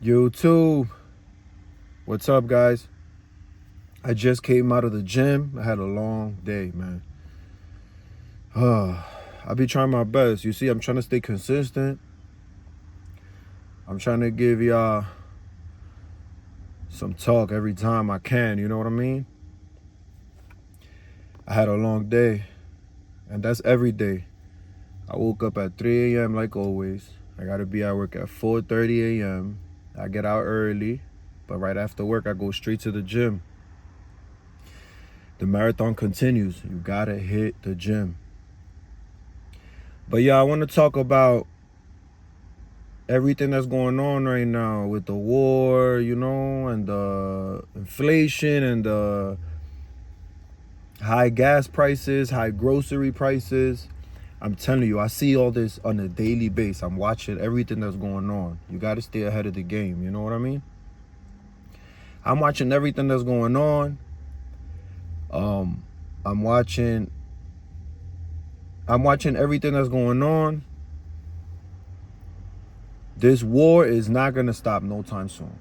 YouTube, what's up, guys? I just came out of the gym. I had a long day, man. I be trying my best. You see, I'm trying to stay consistent. I'm trying to give y'all some talk every time I can, you know what I mean? I had a long day, and that's every day. I woke up at 3 a.m. like always. I gotta be at work at 4:30 a.m. I get out early, but right after work, I go straight to the gym. The marathon continues. You gotta hit the gym. But yeah, I want to talk about everything that's going on right now with the war, and the inflation and the high gas prices, high grocery prices. I'm telling you, I see all this on a daily basis. I'm watching everything that's going on. You got to stay ahead of the game. You know what I mean? I'm watching everything that's going on. I'm watching everything that's going on. This war is not going to stop no time soon.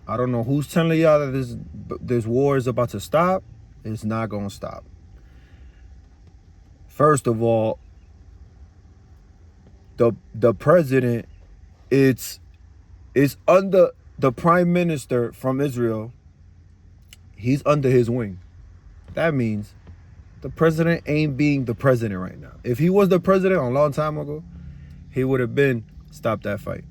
I don't know who's telling y'all that this war is about to stop. It's not going to stop. First of all, the president, it's under the prime minister from Israel. He's under his wing. That means the president ain't being the president right now. If he was the president a long time ago, he would have been stopped that fight.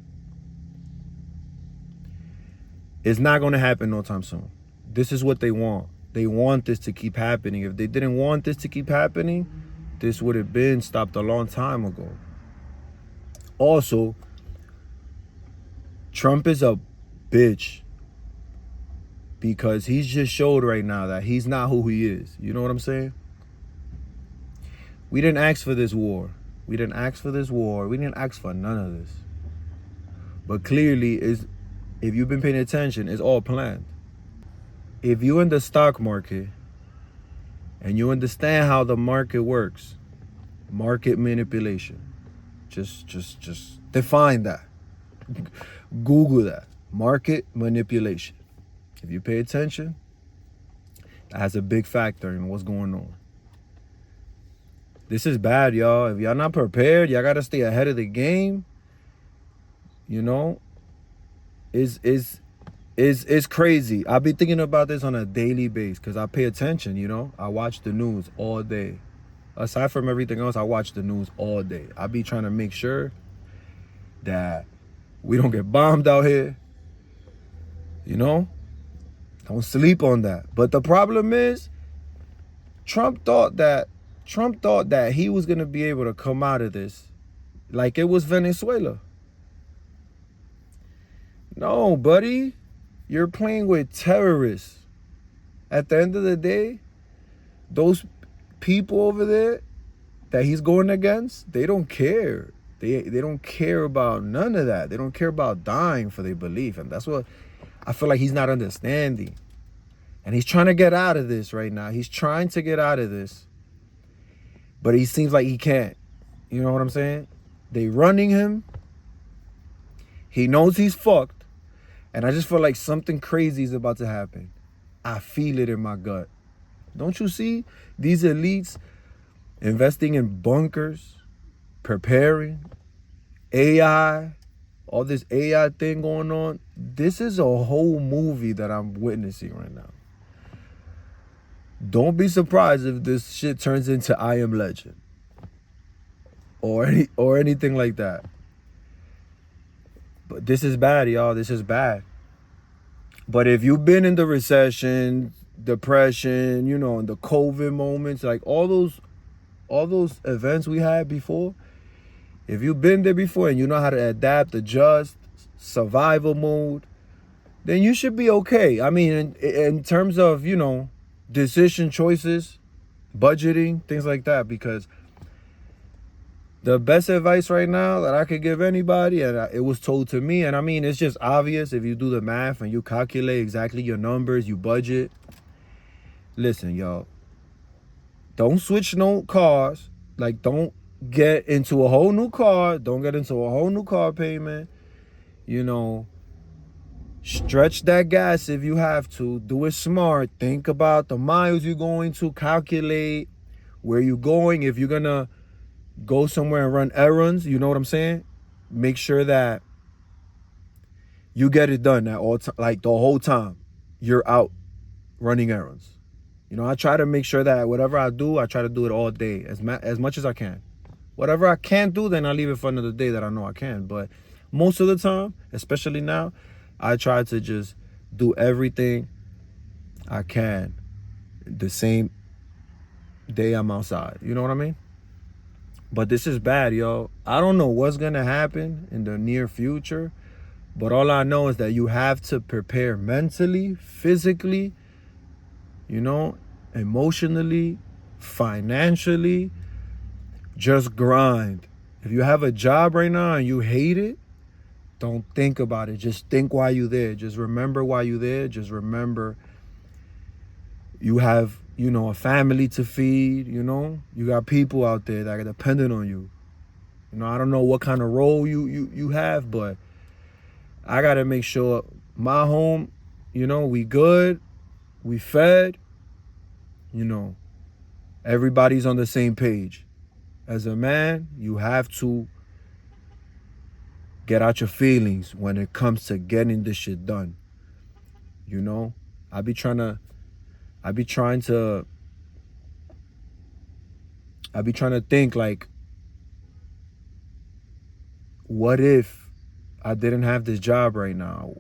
It's not going to happen no time soon. This is what they want. They want this to keep happening. If they didn't want this to keep happening, this would have been stopped a long time ago. Also, Trump is a bitch because he's just showed right now that he's not who he is. You know what I'm saying? We didn't ask for this war. We didn't ask for this war. We didn't ask for none of this. But clearly, if you've been paying attention, it's all planned. If you're in the stock market and you understand how the market works, market manipulation, just define that. Google that. Market manipulation. If you pay attention, that has a big factor in what's going on. This is bad, y'all. If y'all not prepared, y'all gotta stay ahead of the game. You know, it's crazy. I be thinking about this on a daily basis because I pay attention. I watch the news all day. Aside from everything else, I watch the news all day. I be trying to make sure that we don't get bombed out here. Don't sleep on that. But the problem is, Trump thought that he was going to be able to come out of this like it was Venezuela. No, buddy. You're playing with terrorists. At the end of the day, those people over there that he's going against, they don't care. They don't care about none of that. They don't care about dying for their belief. And that's what I feel like he's not understanding. And he's trying to get out of this right now. He's trying to get out of this. But he seems like he can't. You know what I'm saying? They running him. He knows he's fucked. And I just feel like something crazy is about to happen. I feel it in my gut. Don't you see these elites investing in bunkers, preparing, AI, all this AI thing going on? This is a whole movie that I'm witnessing right now. Don't be surprised if this shit turns into I Am Legend or anything like that. But this is bad, y'all. This is bad. But if you've been in the recession, depression, in the COVID moments, like all those events we had before, if you've been there before and you know how to adapt, adjust, survival mode, then you should be okay. I mean, in terms of, decision choices, budgeting, things like that, because the best advice right now that I could give anybody, and it was told to me, and I mean, it's just obvious if you do the math and you calculate exactly your numbers, you budget. Listen, y'all, don't switch no cars. Like, don't get into a whole new car. Don't get into a whole new car payment. Stretch that gas if you have to. Do it smart. Think about the miles you're going to. Calculate where you're going. If you're gonna go somewhere and run errands, you know what I'm saying? Make sure that you get it done at all time, like the whole time you're out running errands. You know, I try to make sure that whatever I do, I try to do it all day as much as I can. Whatever I can't do, then I leave it for another day that I know I can. But most of the time, especially now, I try to just do everything I can the same day I'm outside. You know what I mean? But this is bad, yo. I don't know what's gonna happen in the near future, but all I know is that you have to prepare mentally, physically, you know, emotionally, financially. Just grind. If you have a job right now and you hate it, don't think about it. Just think while you're there. Just remember while you're there. Just remember you have, you know, a family to feed, you know. You got people out there that are dependent on you. You know, I don't know what kind of role you have, but I got to make sure my home, you know, we good, we fed, you know, everybody's on the same page. As a man, you have to get out your feelings when it comes to getting this shit done. You know, I be trying to think like, what if I didn't have this job right now?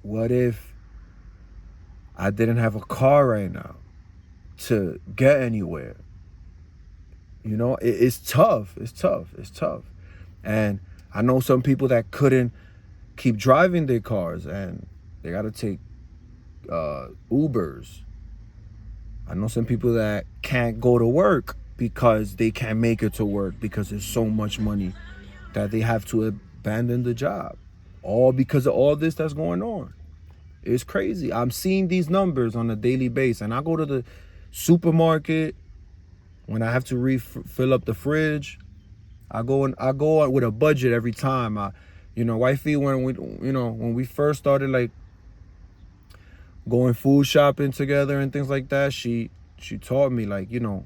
What if I didn't have a car right now to get anywhere? You know, it's tough. It's tough. And I know some people that couldn't keep driving their cars and they got to take Ubers. I know some people that can't go to work because they can't make it to work because there's so much money that they have to abandon the job. All because of all this that's going on. It's crazy. I'm seeing these numbers on a daily basis. And I go to the supermarket when I have to refill up the fridge. I go on with a budget every time. Wifey, when we first started like going food shopping together and things like that, she taught me, like, you know,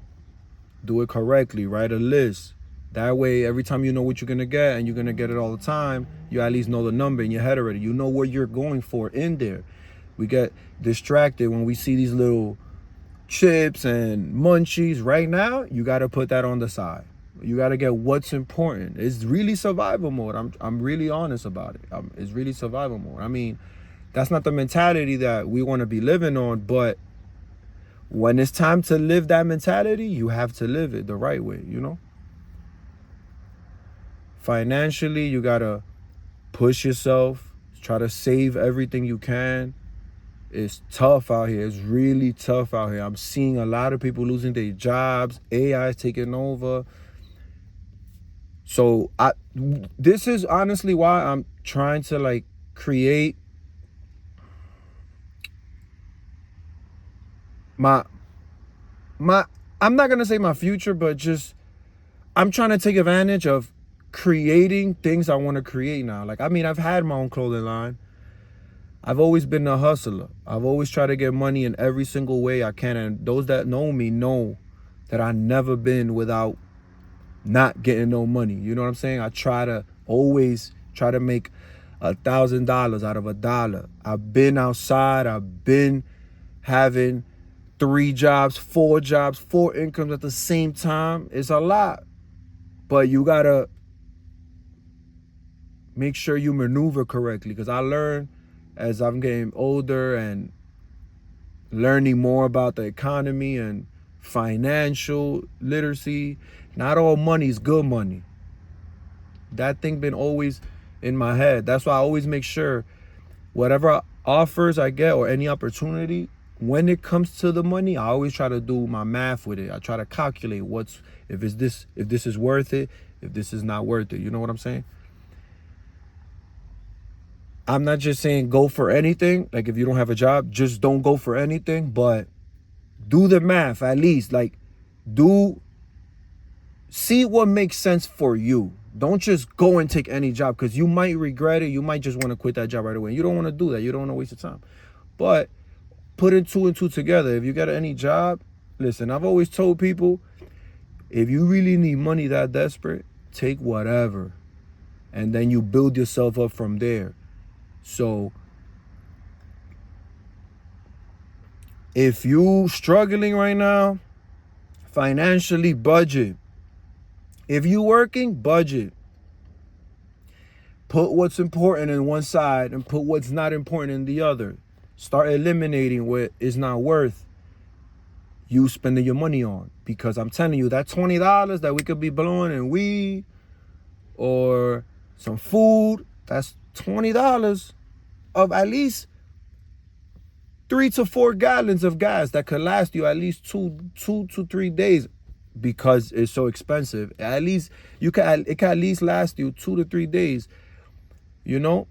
do it correctly, write a list. That way, every time you know what you're gonna get and you're gonna get it all the time, you at least know the number in your head already. You know what you're going for in there. We get distracted when we see these little chips and munchies. Right now, you gotta put that on the side. You gotta get what's important. It's really survival mode. I'm really honest about it. It's really survival mode. I mean, that's not the mentality that we want to be living on, but when it's time to live that mentality, you have to live it the right way, you know? Financially, you gotta push yourself, try to save everything you can. It's tough out here. It's really tough out here. I'm seeing a lot of people losing their jobs. AI is taking over. So this is honestly why I'm trying to like create my I'm not gonna say my future, but just I'm trying to take advantage of creating things I want to create now. Like, I mean, I've had my own clothing line. I've always been a hustler. I've always tried to get money in every single way I can. And those that know me know that I've never been without not getting no money. You know what I'm saying? I always try to make $1,000 out of $1. I've been outside. I've been having 3 jobs, 4 jobs, 4 incomes at the same time. It's a lot. But you gotta make sure you maneuver correctly. Because I learned as I'm getting older and learning more about the economy and financial literacy, not all money is good money. That thing been always in my head. That's why I always make sure whatever offers I get or any opportunity, when it comes to the money, I always try to do my math with it. I try to calculate if this is worth it, if this is not worth it. You know what I'm saying? I'm not just saying go for anything. Like, if you don't have a job, just don't go for anything, but do the math at least. Like, see what makes sense for you. Don't just go and take any job, because you might regret it. You might just want to quit that job right away. You don't want to do that. You don't want to waste your time. But putting two and two together, if you get any job, listen, I've always told people, if you really need money that desperate, take whatever. And then you build yourself up from there. So if you struggling right now, financially, budget. If you working, budget. Put what's important in one side and put what's not important in the other. Start eliminating what is not worth you spending your money on. Because I'm telling you, that $20 that we could be blowing in weed or some food, that's $20 of at least 3 to 4 gallons of gas that could last you at least two to 3 days, because it's so expensive. At least it can at least last you 2 to 3 days, you know.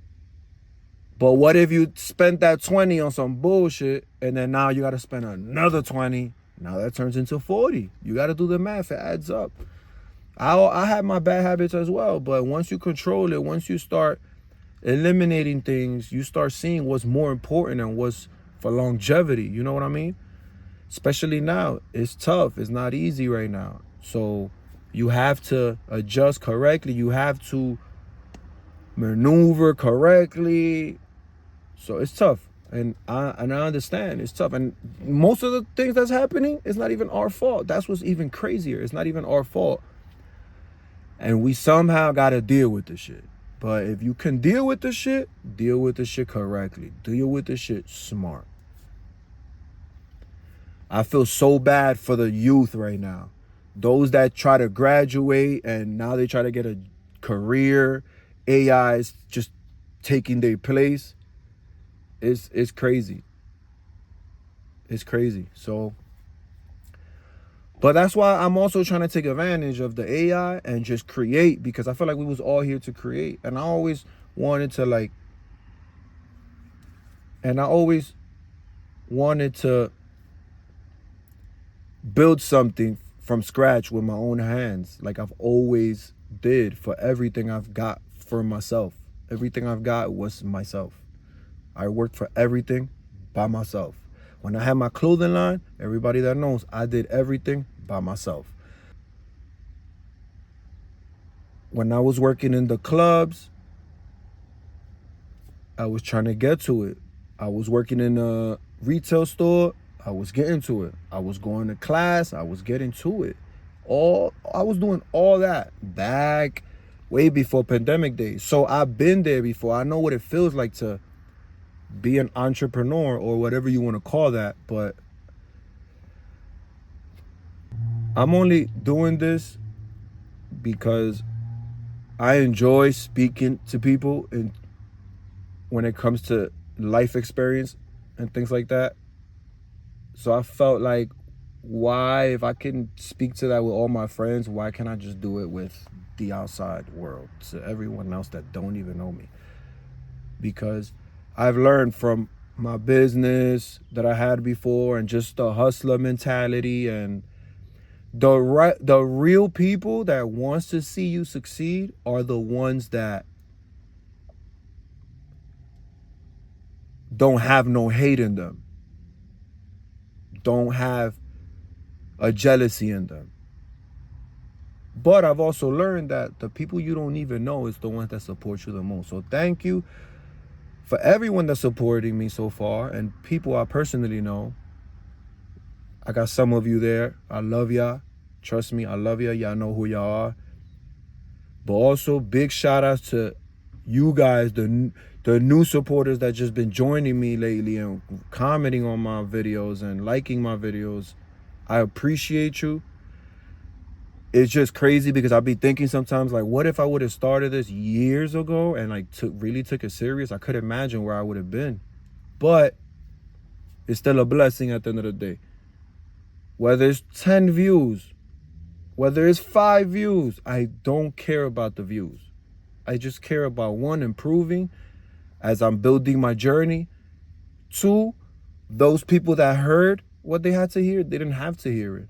But what if you spent that 20 on some bullshit, and then now you got to spend another 20? Now that turns into 40. You got to do the math. It adds up. I have my bad habits as well, but once you control it, once you start eliminating things, you start seeing what's more important and what's for longevity. You know what I mean? Especially now, it's tough. It's not easy right now. So you have to adjust correctly. You have to maneuver correctly. So it's tough. And I understand it's tough. And most of the things that's happening is not even our fault. That's what's even crazier. It's not even our fault. And we somehow got to deal with the shit. But if you can deal with the shit correctly. Deal with the shit smart. I feel so bad for the youth right now. Those that try to graduate and now they try to get a career. AI is just taking their place. It's crazy. It's crazy. So, but that's why I'm also trying to take advantage of the AI and just create, because I feel like we was all here to create. And I always wanted to build something from scratch with my own hands, like I've always did for everything I've got for myself. Everything I've got was myself. I worked for everything by myself. When I had my clothing line, everybody that knows, I did everything by myself. When I was working in the clubs, I was trying to get to it. I was working in a retail store, I was getting to it. I was going to class, I was getting to it. I was doing all that back way before pandemic days. So I've been there before. I know what it feels like to be an entrepreneur, or whatever you want to call that. But I'm only doing this because I enjoy speaking to people, and when it comes to life experience and things like that. So I felt like, why, if I can speak to that with all my friends, why can't I just do it with the outside world, to everyone else that don't even know me? Because I've learned from my business that I had before, and just the hustler mentality, and the real people that wants to see you succeed are the ones that don't have no hate in them, don't have a jealousy in them. But I've also learned that the people you don't even know is the ones that support you the most. So thank you for everyone that's supporting me so far, and people I personally know. I got some of you there. I love y'all. Trust me, I love y'all. Y'all know who y'all are. But also big shout outs to you guys, the new supporters that just been joining me lately and commenting on my videos and liking my videos. I appreciate you. It's just crazy because I be thinking sometimes, like, what if I would have started this years ago and like really took it serious? I could imagine where I would have been. But it's still a blessing at the end of the day. Whether it's 10 views, whether it's 5 views, I don't care about the views. I just care about, 1, improving as I'm building my journey. 2, those people that heard what they had to hear, they didn't have to hear it.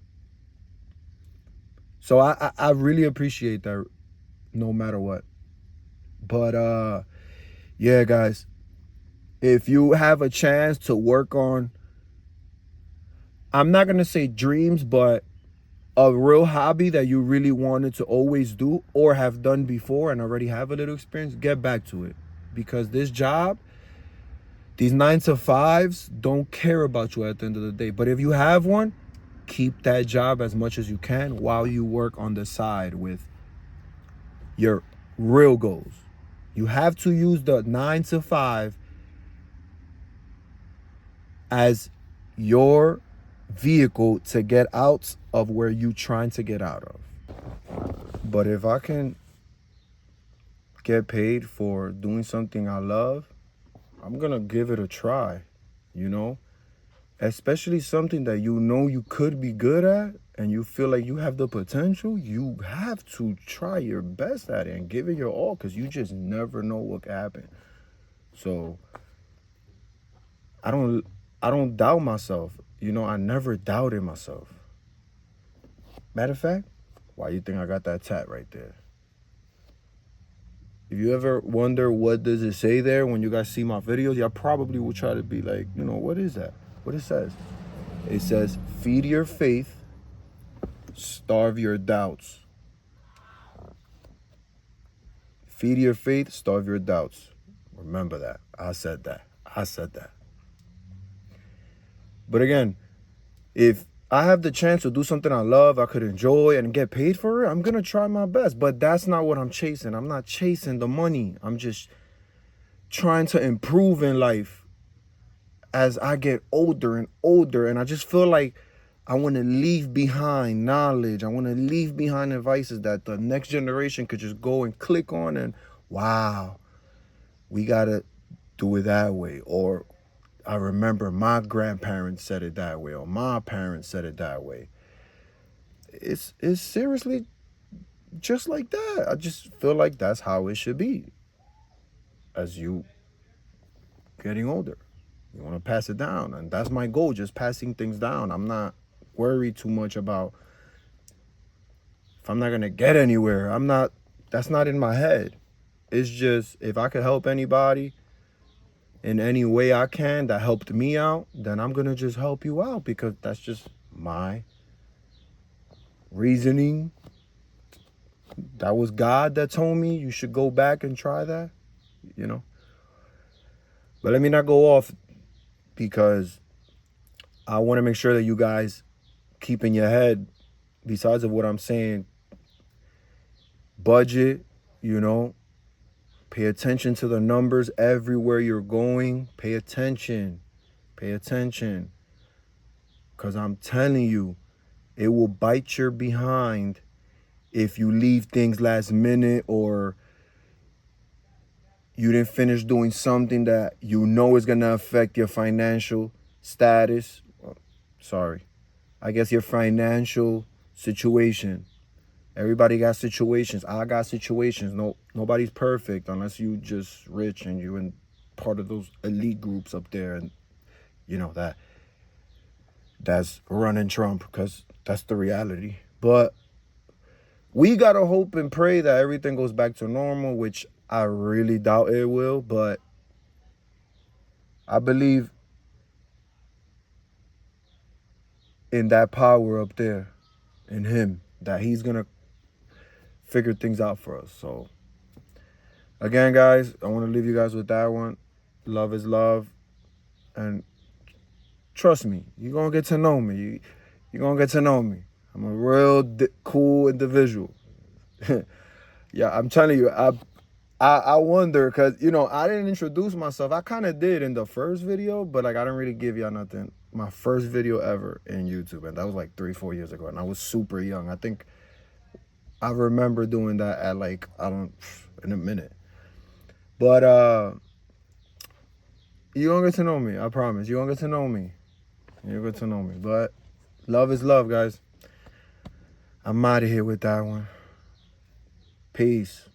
So I really appreciate that. no matter what. But yeah, guys, if you have a chance to work on, I'm not gonna say dreams, but a real hobby that you really wanted to always do or have done before and already have a little experience, get back to it. Because this job, these 9 to 5s don't care about you at the end of the day. But if you have one, keep that job as much as you can while you work on the side with your real goals. You have to use the 9 to 5 as your vehicle to get out of where you're trying to get out of. But if I can get paid for doing something I love, I'm gonna give it a try, you know? Especially something that you know you could be good at and you feel like you have the potential, you have to try your best at it and give it your all, because you just never know what can happen. So I don't doubt myself. You know, I never doubted myself. Matter of fact, why you think I got that tat right there? If you ever wonder what does it say there when you guys see my videos, y'all probably will try to be like, you know, what is that? What it says? It says, feed your faith, starve your doubts. Feed your faith, starve your doubts. Remember that. I said that. But again, if I have the chance to do something I love, I could enjoy and get paid for it, I'm going to try my best. But that's not what I'm chasing. I'm not chasing the money. I'm just trying to improve in life as I get older and older. And I just feel like I want to leave behind knowledge. I want to leave behind advices that the next generation could just go and click on and, wow, we got to do it that way. Or I remember my grandparents said it that way, or my parents said it that way. It's seriously just like that. I just feel like that's how it should be. As you getting older, you want to pass it down. And that's my goal, just passing things down. I'm not worried too much about if I'm not going to get anywhere. That's not in my head. It's just, if I could help anybody in any way I can that helped me out, then I'm going to just help you out, because that's just my reasoning. That was God that told me you should go back and try that, you know. But let me not go off, because I want to make sure that you guys keep in your head, besides of what I'm saying, budget, you know, pay attention to the numbers everywhere you're going. Pay attention. Because I'm telling you, it will bite your behind if you leave things last minute, or you didn't finish doing something that you know is going to affect your financial status. I guess your financial situation. Everybody got situations. I got situations. Nobody's perfect unless you just rich and you in part of those elite groups up there, and you know that's running Trump, because that's the reality. But we gotta hope and pray that everything goes back to normal, which I really doubt it will, but I believe in that power up there, in him, that he's gonna figure things out for us. So again, guys, I want to leave you guys with that one. Love is love. And trust me, you're going to get to know me. You're going to get to know me. I'm a real cool individual. Yeah, I'm telling you, I wonder, because, you know, I didn't introduce myself. I kind of did in the first video, but like I didn't really give y'all nothing. My first video ever in YouTube, and that was like 3-4 years ago, and I was super young. I think I remember doing that at like, in a minute. But you're going to get to know me. I promise. You're going to get to know me. You're going to get to know me. But love is love, guys. I'm out of here with that one. Peace.